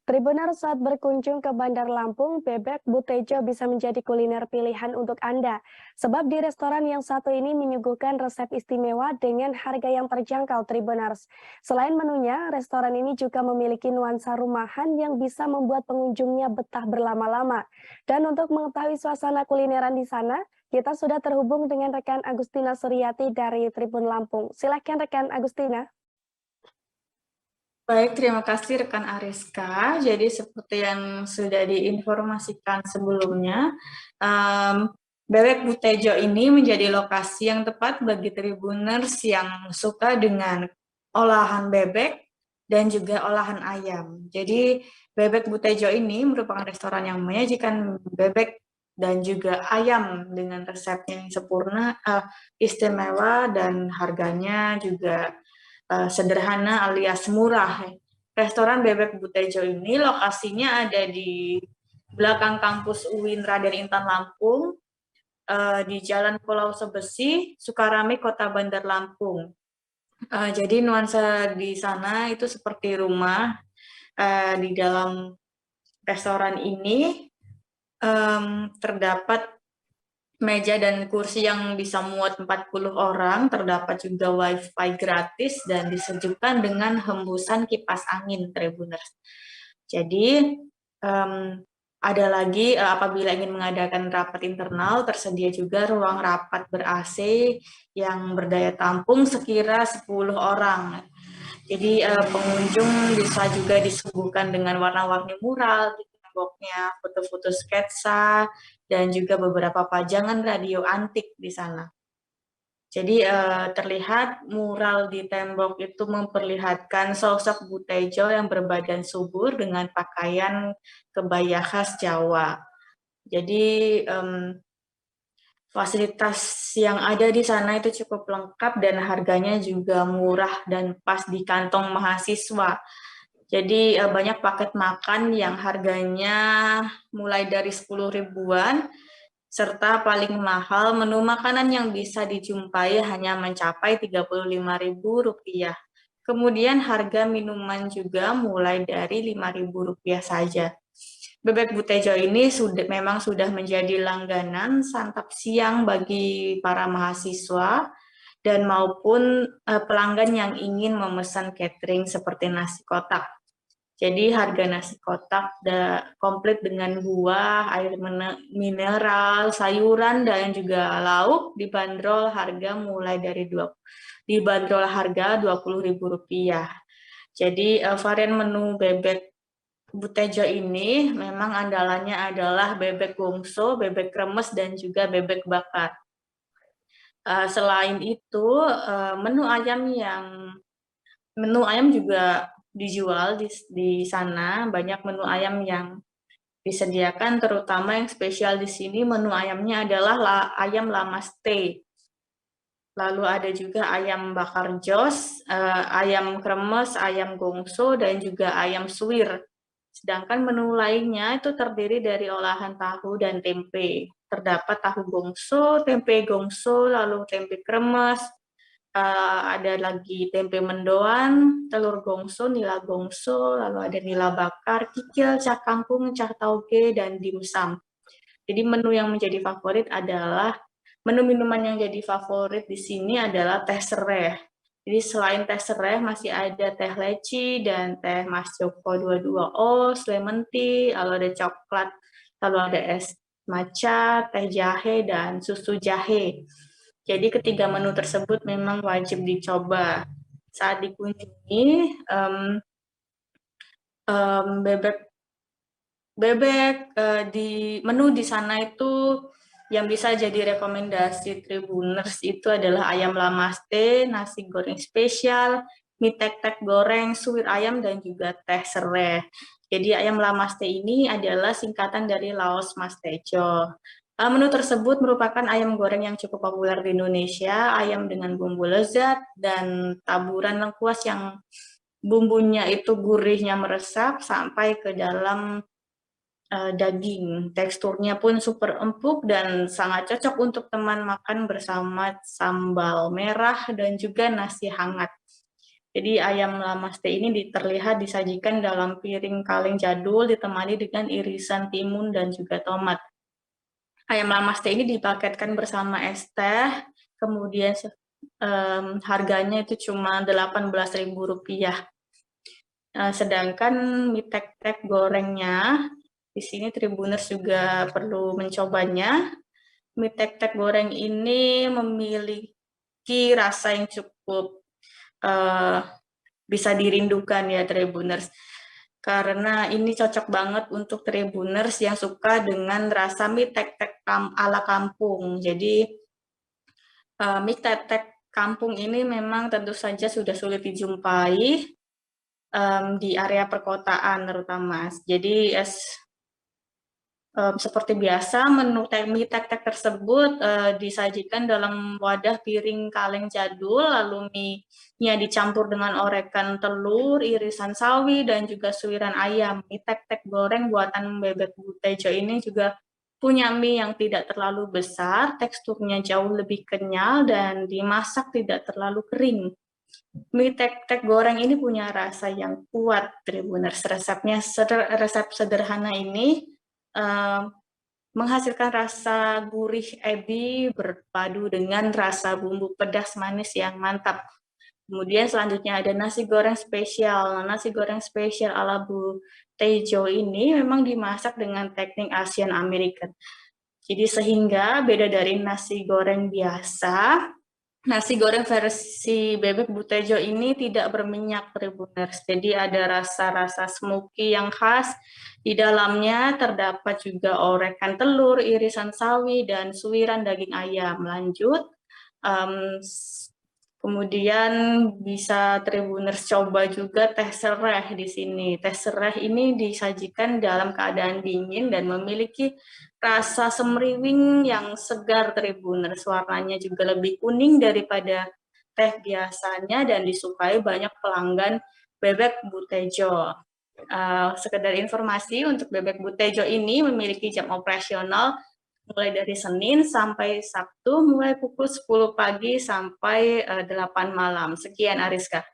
Tribuners saat berkunjung ke Bandar Lampung, bebek Butejo bisa menjadi kuliner pilihan untuk Anda. Sebab di restoran yang satu ini menyuguhkan resep istimewa dengan harga yang terjangkau Tribuners. Selain menunya, restoran ini juga memiliki nuansa rumahan yang bisa membuat pengunjungnya betah berlama-lama. Dan untuk mengetahui suasana kulineran di sana, kita sudah terhubung dengan rekan Agustina Suryati dari Tribun Lampung. Silakan rekan Agustina. Baik, terima kasih rekan Ariska. Jadi seperti yang sudah diinformasikan sebelumnya, Bebek Butejo ini menjadi lokasi yang tepat bagi tribuners yang suka dengan olahan bebek dan juga olahan ayam. Jadi Bebek Butejo ini merupakan restoran yang menyajikan bebek dan juga ayam dengan resepnya yang sempurna, istimewa, dan harganya juga sederhana alias murah. Restoran Bebek Butejo ini lokasinya ada di belakang kampus UIN Raden Intan Lampung, di Jalan Pulau Sebesi, Sukarame, Kota Bandar Lampung. Jadi nuansa di sana itu seperti rumah. Di dalam restoran ini terdapat meja dan kursi yang bisa muat 40 orang, terdapat juga wifi gratis dan disejukkan dengan hembusan kipas angin, Tribuners. Jadi ada lagi apabila ingin mengadakan rapat internal, tersedia juga ruang rapat ber-AC yang berdaya tampung sekira 10 orang. Jadi pengunjung bisa juga disuguhkan dengan warna-warni mural di temboknya, foto-foto sketsa, dan juga beberapa pajangan radio antik di sana. Jadi terlihat mural di tembok itu memperlihatkan sosok Butejo yang berbadan subur dengan pakaian kebaya khas Jawa. Jadi fasilitas yang ada di sana itu cukup lengkap dan harganya juga murah dan pas di kantong mahasiswa. Jadi banyak paket makan yang harganya mulai dari 10 ribuan, serta paling mahal menu makanan yang bisa dijumpai hanya mencapai Rp35.000. Kemudian harga minuman juga mulai dari Rp5.000 saja. Bebek Butejo ini memang sudah menjadi langganan santap siang bagi para mahasiswa dan maupun pelanggan yang ingin memesan catering seperti nasi kotak. Jadi harga nasi kotak komplit dengan buah, air mineral, sayuran, dan juga lauk dibanderol harga mulai dari dibanderol harga Rp20.000. Jadi varian menu bebek Butejo ini memang andalannya adalah bebek gongso, bebek kremes, dan juga bebek bakar. Selain itu, menu ayam juga dijual di sana. Banyak menu ayam yang disediakan, terutama yang spesial di sini menu ayamnya adalah ayam lamaste. Lalu ada juga ayam bakar jos, ayam kremes, ayam gongso, dan juga ayam suwir. Sedangkan menu lainnya itu terdiri dari olahan tahu dan tempe. Terdapat tahu gongso, tempe gongso, lalu tempe kremes, ada lagi tempe mendoan, telur gongso, nila gongso, lalu ada nila bakar, kikil, cak kangkung, cak tauge, dan dimsum. Jadi menu yang menjadi favorit adalah, menu minuman yang jadi favorit di sini adalah teh sereh. Jadi selain teh sereh masih ada teh leci dan teh Mas Joko 22 Oz, lemon tea, lalu ada coklat, lalu ada es matcha, teh jahe, dan susu jahe. Jadi ketiga menu tersebut memang wajib dicoba saat dikunjungi. Bebek di menu di sana itu yang bisa jadi rekomendasi Tribuners itu adalah ayam lamaste, nasi goreng spesial, mie tek-tek goreng, suwir ayam, dan juga teh sereh. Jadi ayam lamaste ini adalah singkatan dari Laos Mas Tejo. Menu tersebut merupakan ayam goreng yang cukup populer di Indonesia, ayam dengan bumbu lezat dan taburan lengkuas yang bumbunya itu gurihnya meresap sampai ke dalam daging. Teksturnya pun super empuk dan sangat cocok untuk teman makan bersama sambal merah dan juga nasi hangat. Jadi ayam lamaste ini terlihat disajikan dalam piring kaleng jadul ditemani dengan irisan timun dan juga tomat. Ayam lamaste ini dipaketkan bersama es teh, kemudian harganya itu cuma Rp18.000. Sedangkan mie tek-tek gorengnya, di sini Tribuners juga perlu mencobanya. Mie tek-tek goreng ini memiliki rasa yang cukup bisa dirindukan ya Tribuners. Karena ini cocok banget untuk Tribuners yang suka dengan rasa mie tek-tek ala kampung. Jadi mie tek-tek kampung ini memang tentu saja sudah sulit dijumpai di area perkotaan terutama. Jadi seperti biasa, menu mie tek-tek tersebut disajikan dalam wadah piring kaleng jadul, lalu mie-nya dicampur dengan orekan telur, irisan sawi, dan juga suiran ayam. Mie tek-tek goreng buatan Bebek Butejo ini juga punya mie yang tidak terlalu besar, teksturnya jauh lebih kenyal, dan dimasak tidak terlalu kering. Mie tek-tek goreng ini punya rasa yang kuat, Tribuners. Resep sederhana ini menghasilkan rasa gurih ebi berpadu dengan rasa bumbu pedas manis yang mantap. Kemudian selanjutnya ada nasi goreng spesial. Nah, nasi goreng spesial ala Bu Tejo ini memang dimasak dengan teknik Asian American. Jadi sehingga beda dari nasi goreng biasa, nasi goreng versi Bebek Butejo ini tidak berminyak, Tribuners. Jadi ada rasa-rasa smoky yang khas. Di dalamnya terdapat juga orekan telur, irisan sawi, dan suiran daging ayam. Lanjut, kemudian bisa Tribuners coba juga teh sereh di sini. Teh sereh ini disajikan dalam keadaan dingin dan memiliki rasa semriwing yang segar, Tribuners. Warnanya juga lebih kuning daripada teh biasanya dan disukai banyak pelanggan Bebek Butejo. Sekedar informasi, untuk Bebek Butejo ini memiliki jam operasional mulai dari Senin sampai Sabtu, mulai pukul 10 pagi sampai 8 malam. Sekian, Ariska.